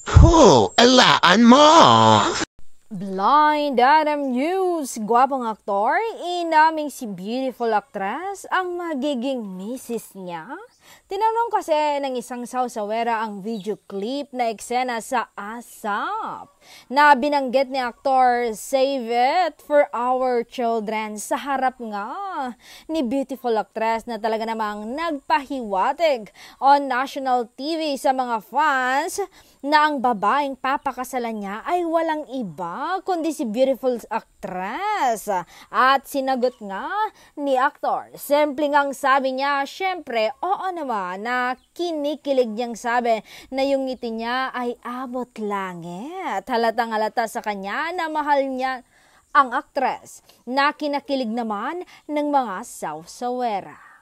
Alaan mo! Blind Item News, gwapong aktor, inaming si beautiful actress ang magiging misis niya. Tinanong kasi ng isang sawsawera ang video clip na eksena sa ASAP na binanggit ni aktor Save It for Our Children sa harap nga ni beautiful actress na talaga namang nagpahiwatig on national TV sa mga fans na ang babaeng papakasalan niya ay walang iba kundi si beautiful actress. At sinagot nga ni aktor, simple ngang sabi niya, syempre, oo naman, na kinikilig niyang sabi na yung ngiti niya ay abot langit. Halatang halata sa kanya na mahal niya ang aktres na kinakilig naman ng mga sawsawera.